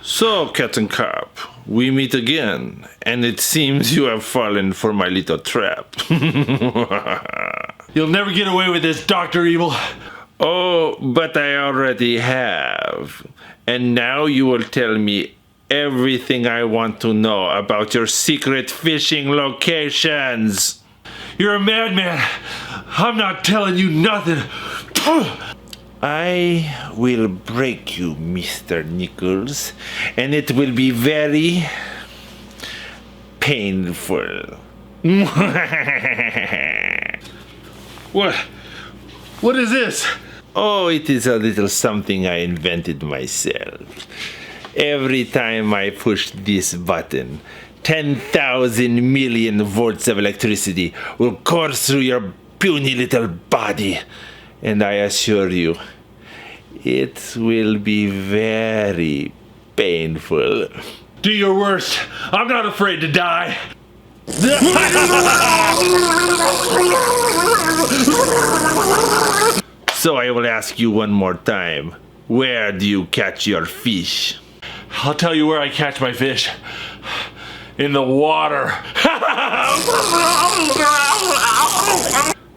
So, Captain Carp, we meet again, and it seems you have fallen for my little trap. You'll never get away with this, Dr. Evil. Oh, but I already have. And now you will tell me everything I want to know about your secret fishing locations. You're a madman. I'm not telling you nothing. I will break you, Mr. Nichols, and it will be very painful. What? What is this? Oh, it is a little something I invented myself. Every time I push this button, 10,000 million volts of electricity will course through your puny little body. And I assure you, it will be very painful. Do your worst. I'm not afraid to die. So I will ask you one more time. Where do you catch your fish? I'll tell you where I catch my fish. In the water.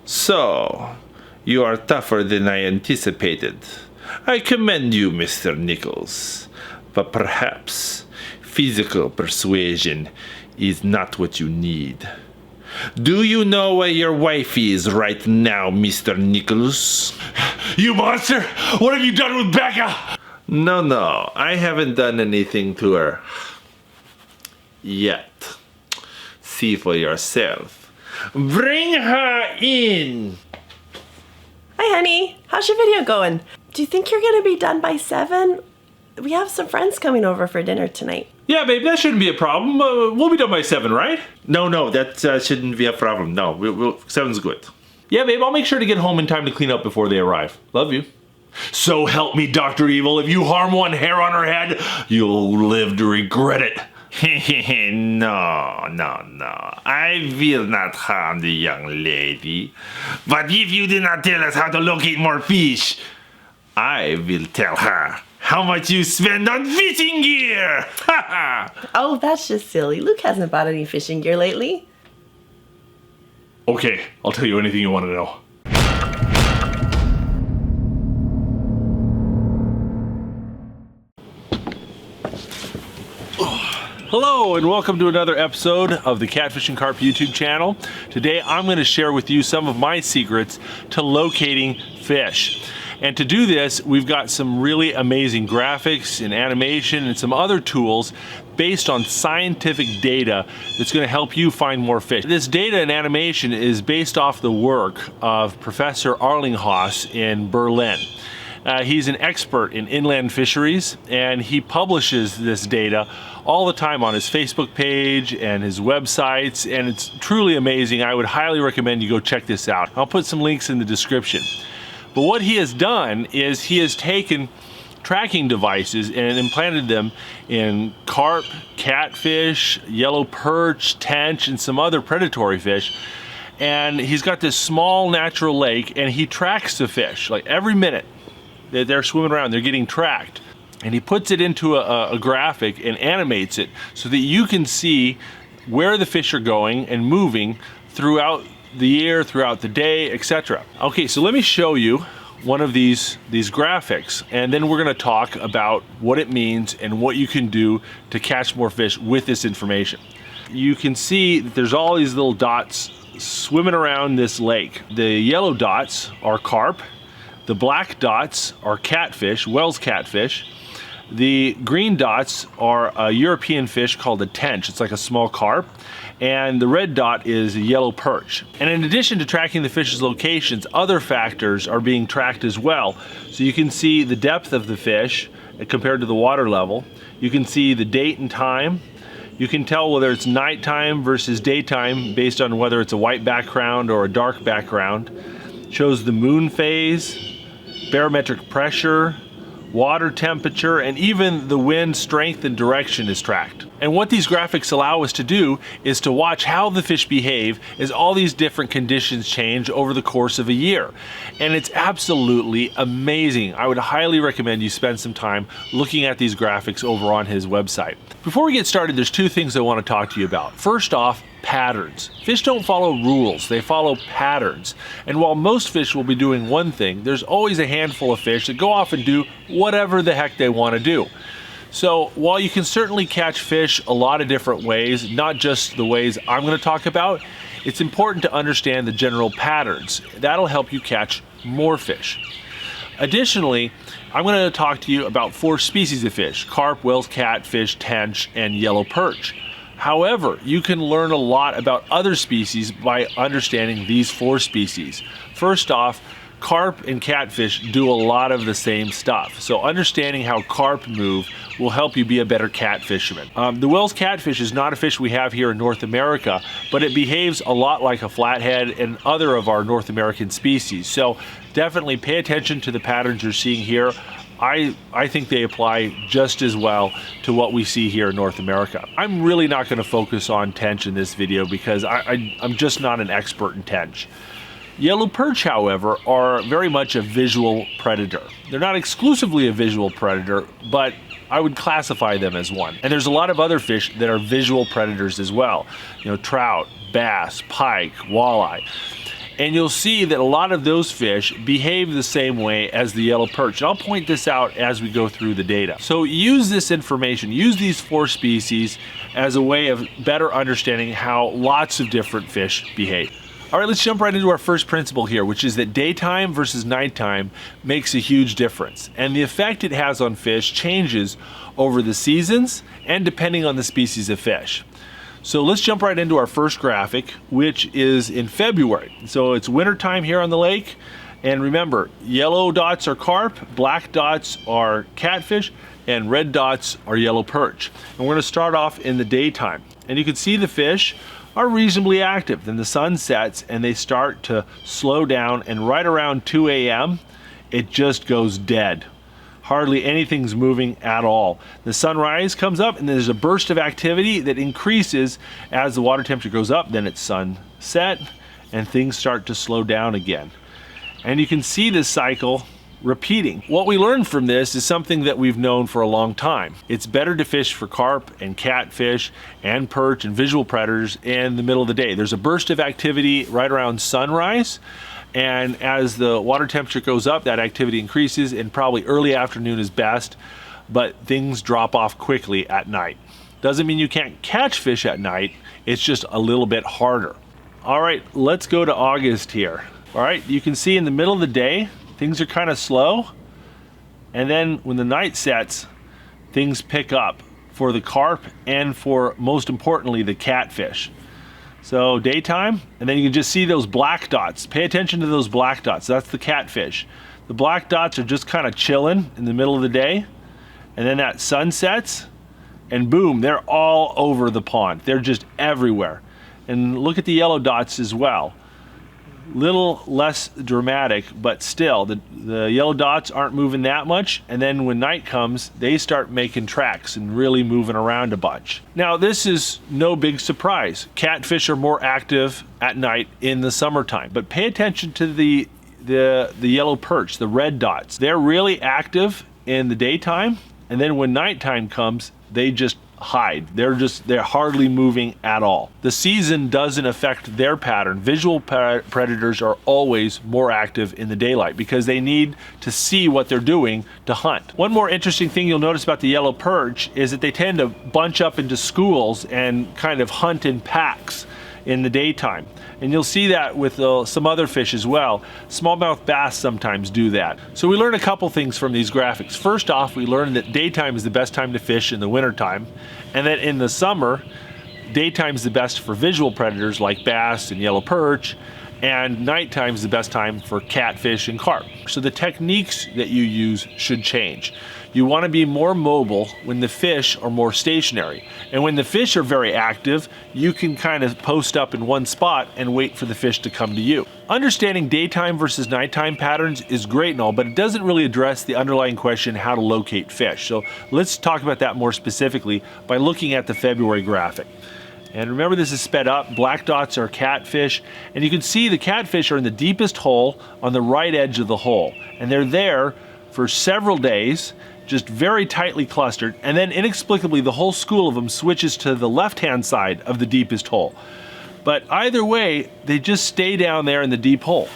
So, you are tougher than I anticipated. I commend you, Mr. Nichols. But perhaps physical persuasion is not what you need. Do you know where your wife is right now, Mr. Nichols? You monster! What have you done with Becca? No, I haven't done anything to her. Yet. See for yourself. Bring her in! Hi, honey. How's your video going? Do you think you're going to be done by 7? We have some friends coming over for dinner tonight. Yeah, babe, that shouldn't be a problem. We'll be done by 7, right? No, that shouldn't be a problem. No, 7's good. Yeah, babe, I'll make sure to get home in time to clean up before they arrive. Love you. So help me, Dr. Evil. If you harm one hair on her head, you'll live to regret it. No. I will not harm the young lady. But if you do not tell us how to locate more fish, I will tell her how much you spend on fishing gear. Oh, that's just silly. Luke hasn't bought any fishing gear lately. Okay, I'll tell you anything you want to know. Hello and welcome to another episode of the Catfish and Carp YouTube channel. Today I'm going to share with you some of my secrets to locating fish. And to do this, we've got some really amazing graphics and animation and some other tools based on scientific data that's going to help you find more fish. This data and animation is based off the work of Professor Arlinghaus in Berlin. He's an expert in inland fisheries, and he publishes this data all the time on his Facebook page and his websites, and it's truly amazing. I would highly recommend you go check this out. I'll put some links in the description. But what he has done is he has taken tracking devices and implanted them in carp, catfish, yellow perch, tench, and some other predatory fish. And he's got this small natural lake, and he tracks the fish like every minute. They're swimming around, they're getting tracked. And he puts it into a graphic and animates it so that you can see where the fish are going and moving throughout the year, throughout the day, etc. Okay, so let me show you one of these graphics, and then we're going to talk about what it means and what you can do to catch more fish with this information. You can see that there's all these little dots swimming around this lake. The yellow dots are carp. The black dots are catfish, Wells catfish. The green dots are a European fish called a tench. It's like a small carp. And the red dot is a yellow perch. And in addition to tracking the fish's locations, other factors are being tracked as well. So you can see the depth of the fish compared to the water level. You can see the date and time. You can tell whether it's nighttime versus daytime based on whether it's a white background or a dark background. Shows the moon phase, barometric pressure, water temperature, and even the wind strength and direction is tracked. And what these graphics allow us to do is to watch how the fish behave as all these different conditions change over the course of a year. And it's absolutely amazing. I would highly recommend you spend some time looking at these graphics over on his website. Before we get started, there's two things I want to talk to you about. First off, patterns. Fish don't follow rules, they follow patterns. And while most fish will be doing one thing, there's always a handful of fish that go off and do whatever the heck they want to do. So while you can certainly catch fish a lot of different ways, not just the ways I'm going to talk about, it's important to understand the general patterns. That'll help you catch more fish. Additionally, I'm going to talk to you about 4 species of fish: carp, whales, catfish, tench, and yellow perch. However, you can learn a lot about other species by understanding these 4 species. First off, carp and catfish do a lot of the same stuff. So understanding how carp move will help you be a better catfisherman. The Wells catfish is not a fish we have here in North America, but it behaves a lot like a flathead and other of our North American species. So definitely pay attention to the patterns you're seeing here. I think they apply just as well to what we see here in North America. I'm really not going to focus on tench in this video because I'm just not an expert in tench. Yellow perch, however, are very much a visual predator. They're not exclusively a visual predator, but I would classify them as one. And there's a lot of other fish that are visual predators as well. You know, trout, bass, pike, walleye. And you'll see that a lot of those fish behave the same way as the yellow perch. And I'll point this out as we go through the data. So use this information, use these 4 species as a way of better understanding how lots of different fish behave. All right, let's jump right into our first principle here, which is that daytime versus nighttime makes a huge difference. And the effect it has on fish changes over the seasons and depending on the species of fish. So let's jump right into our first graphic, which is in February. So it's wintertime here on the lake. And remember, yellow dots are carp, black dots are catfish, and red dots are yellow perch. And we're going to start off in the daytime. And you can see the fish are reasonably active. Then the sun sets and they start to slow down, and right around 2 a.m. it just goes dead. Hardly anything's moving at all. The sunrise comes up and there's a burst of activity that increases as the water temperature goes up. Then it's sunset and things start to slow down again. And you can see this cycle repeating. What we learned from this is something that we've known for a long time. It's better to fish for carp and catfish and perch and visual predators in the middle of the day. There's a burst of activity right around sunrise. And as the water temperature goes up, that activity increases, and probably early afternoon is best, but things drop off quickly at night. Doesn't mean you can't catch fish at night, it's just a little bit harder. All right, let's go to August here. All right, you can see in the middle of the day, things are kind of slow, and then when the night sets, things pick up for the carp and for, most importantly, the catfish. So daytime, and then you can just see those black dots. Pay attention to those black dots. That's the catfish. The black dots are just kind of chilling in the middle of the day, and then that sun sets, and boom, they're all over the pond. They're just everywhere. And look at the yellow dots as well. Little less dramatic, but still, the yellow dots aren't moving that much, and then when night comes, they start making tracks and really moving around a bunch. Now, this is no big surprise. Catfish are more active at night in the summertime, but pay attention to the yellow perch, the red dots. They're really active in the daytime, and then when nighttime comes, they just hide. They're hardly moving at all. The season doesn't affect their pattern. Visual predators are always more active in the daylight because they need to see what they're doing to hunt. One more interesting thing you'll notice about the yellow perch is that they tend to bunch up into schools and kind of hunt in packs in the daytime. And you'll see that with some other fish as well. Smallmouth bass sometimes do that. So we learn a couple things from these graphics. First off, we learn that daytime is the best time to fish in the wintertime, and that in the summer, daytime is the best for visual predators like bass and yellow perch, and nighttime is the best time for catfish and carp. So the techniques that you use should change. You want to be more mobile when the fish are more stationary. And when the fish are very active, you can kind of post up in one spot and wait for the fish to come to you. Understanding daytime versus nighttime patterns is great and all, but it doesn't really address the underlying question how to locate fish. So let's talk about that more specifically by looking at the February graphic. And remember, this is sped up. Black dots are catfish, and you can see the catfish are in the deepest hole on the right edge of the hole. And they're there for several days, just very tightly clustered, and then inexplicably the whole school of them switches to the left-hand side of the deepest hole. But either way, they just stay down there in the deep hole.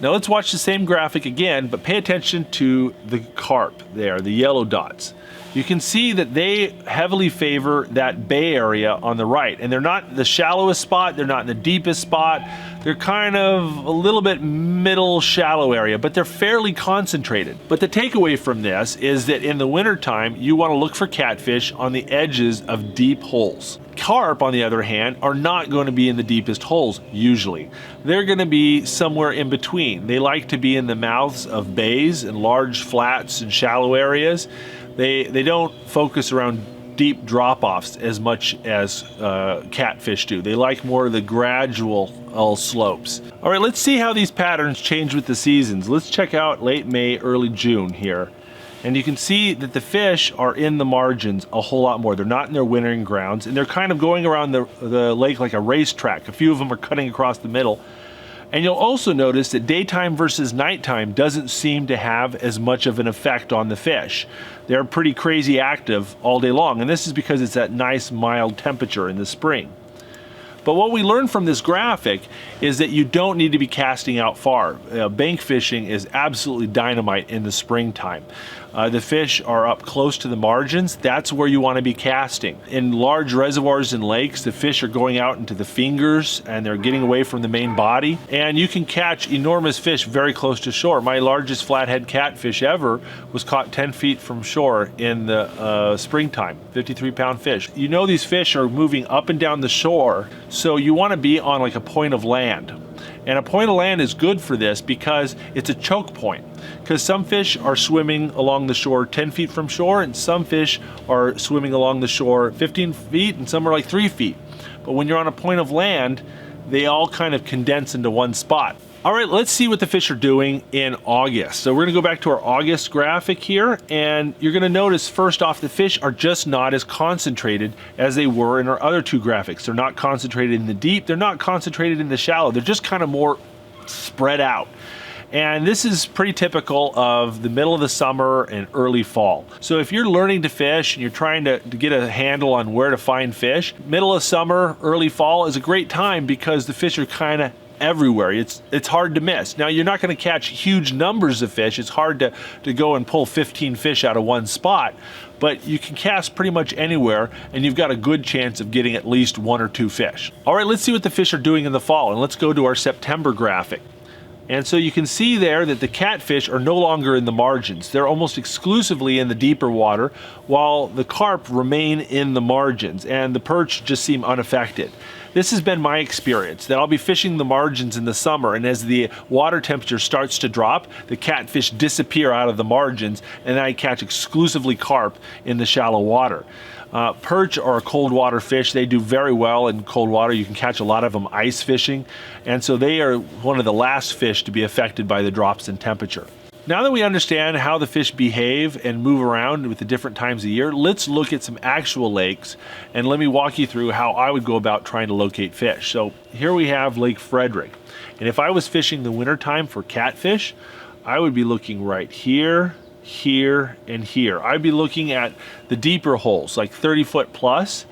Now let's watch the same graphic again, but pay attention to the carp there, the yellow dots. You can see that they heavily favor that bay area on the right, and they're not the shallowest spot, they're not in the deepest spot, they're kind of a little bit middle shallow area, but they're fairly concentrated. But the takeaway from this is that in the wintertime, you want to look for catfish on the edges of deep holes. Carp, on the other hand, are not going to be in the deepest holes, usually. They're going to be somewhere in between. They like to be in the mouths of bays and large flats and shallow areas. They don't focus around deep drop-offs as much as catfish do. They like more of the gradual slopes. All right, let's see how these patterns change with the seasons. Let's check out late May, early June here. And you can see that the fish are in the margins a whole lot more. They're not in their wintering grounds, and they're kind of going around the lake like a racetrack. A few of them are cutting across the middle. And you'll also notice that daytime versus nighttime doesn't seem to have as much of an effect on the fish. They're pretty crazy active all day long, and this is because it's that nice mild temperature in the spring. But what we learned from this graphic is that you don't need to be casting out far. Bank fishing is absolutely dynamite in the springtime. The fish are up close to the margins. That's where you want to be casting. In large reservoirs and lakes, the fish are going out into the fingers and they're getting away from the main body. And you can catch enormous fish very close to shore. My largest flathead catfish ever was caught 10 feet from shore in the springtime, 53-pound fish. You know these fish are moving up and down the shore, so you want to be on like a point of land. And a point of land is good for this because it's a choke point. Because some fish are swimming along the shore 10 feet from shore, and some fish are swimming along the shore 15 feet, and some are like 3 feet. But when you're on a point of land, they all kind of condense into one spot. All right, let's see what the fish are doing in August. So we're gonna go back to our August graphic here, and you're gonna notice first off, the fish are just not as concentrated as they were in our other two graphics. They're not concentrated in the deep, they're not concentrated in the shallow, they're just kind of more spread out. And this is pretty typical of the middle of the summer and early fall. So if you're learning to fish and you're trying to get a handle on where to find fish, middle of summer, early fall is a great time because the fish are kind of everywhere. It's hard to miss. Now, you're not going to catch huge numbers of fish. It's hard to go and pull 15 fish out of one spot, but you can cast pretty much anywhere and you've got a good chance of getting at least 1 or 2 fish. All right, let's see what the fish are doing in the fall, and let's go to our September graphic. And so you can see there that the catfish are no longer in the margins. They're almost exclusively in the deeper water, while the carp remain in the margins, and the perch just seem unaffected. This has been my experience, that I'll be fishing the margins in the summer, and as the water temperature starts to drop, the catfish disappear out of the margins, and then I catch exclusively carp in the shallow water. Perch are a cold water fish. They do very well in cold water. You can catch a lot of them ice fishing, and so they are one of the last fish to be affected by the drops in temperature. Now that we understand how the fish behave and move around with the different times of year, let's look at some actual lakes, and let me walk you through how I would go about trying to locate fish. So here we have Lake Frederick, and if I was fishing the wintertime for catfish, I would be looking right here, here, and here. I'd be looking at the deeper holes, like 30-foot plus,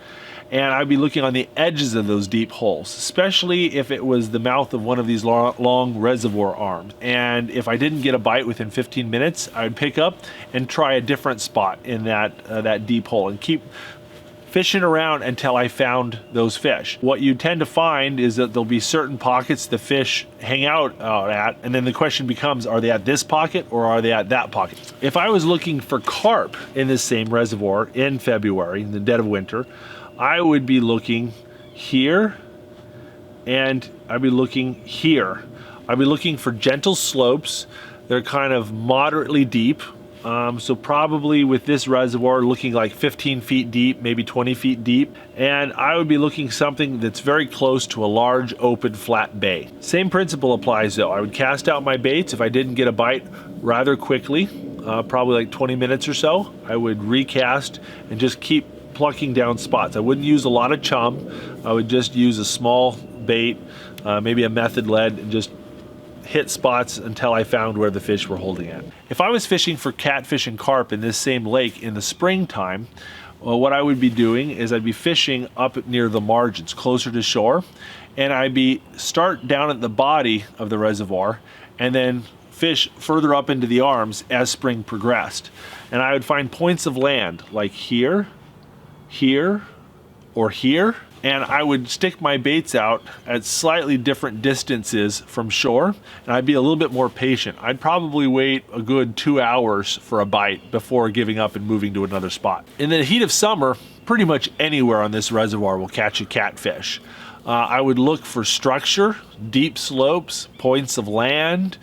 and I'd be looking on the edges of those deep holes, especially if it was the mouth of one of these long reservoir arms. And if I didn't get a bite within 15 minutes, I would pick up and try a different spot in that deep hole and keep fishing around until I found those fish. What you tend to find is that there'll be certain pockets the fish hang out at, and then the question becomes, are they at this pocket or are they at that pocket? If I was looking for carp in this same reservoir in February, in the dead of winter, I would be looking here, and I'd be looking here. I'd be looking for gentle slopes. They're kind of moderately deep, So probably with this reservoir looking like 15 feet deep, maybe 20 feet deep. And I would be looking something that's very close to a large open flat bay. Same principle applies though. I would cast out my baits if I didn't get a bite rather quickly, probably like 20 minutes or so. I would recast and just keep plucking down spots. I wouldn't use a lot of chum. I would just use a small bait, maybe a method lead, and just hit spots until I found where the fish were holding at. If I was fishing for catfish and carp in this same lake in the springtime, well, what I would be doing is I'd be fishing up near the margins, closer to shore, and I'd be start down at the body of the reservoir and then fish further up into the arms as spring progressed. And I would find points of land like here, here, or here, and I would stick my baits out at slightly different distances from shore, and I'd be a little bit more patient. I'd probably wait a good 2 hours for a bite before giving up and moving to another spot. In the heat of summer, pretty much anywhere on this reservoir will catch a catfish. I would look for structure, deep slopes, points of land,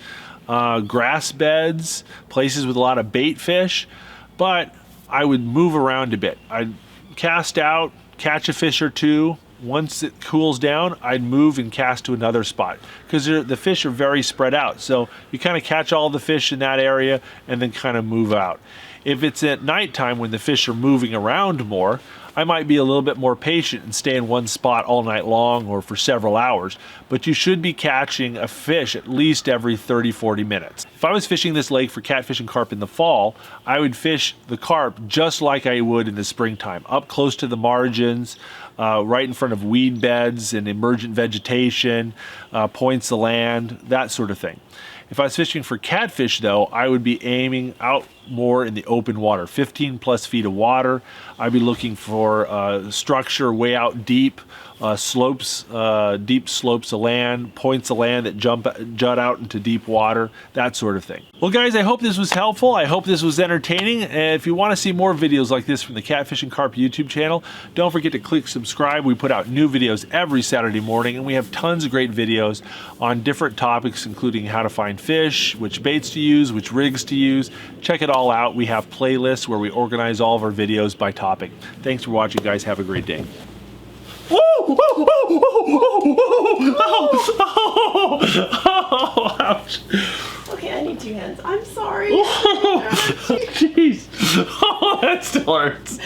grass beds, places with a lot of bait fish, but I would move around a bit. I'd cast out, catch a fish or two. Once it cools down, I'd move and cast to another spot because the fish are very spread out. So you kind of catch all the fish in that area and then kind of move out. If it's at nighttime when the fish are moving around more, I might be a little bit more patient and stay in one spot all night long or for several hours, but you should be catching a fish at least every 30-40 minutes. If I was fishing this lake for catfish and carp in the fall, I would fish the carp just like I would in the springtime, up close to the margins, right in front of weed beds and emergent vegetation, points of land, that sort of thing. If I was fishing for catfish though, I would be aiming out more in the open water, 15 plus feet of water. I'd be looking for structure way out deep, slopes, deep slopes of land, points of land that jut out into deep water, that sort of thing. Well guys, I hope this was helpful. I hope this was entertaining. And if you want to see more videos like this from the Catfish and Carp YouTube channel, don't forget to click subscribe. We put out new videos every Saturday morning, and we have tons of great videos on different topics, including how to find fish, which baits to use, which rigs to use. Check it all out. We have playlists where we organize all of our videos by topic. Thanks for watching, guys. Have a great day. Ouch. Okay, I need 2 hands. I'm sorry. Jeez. Oh, that still hurts.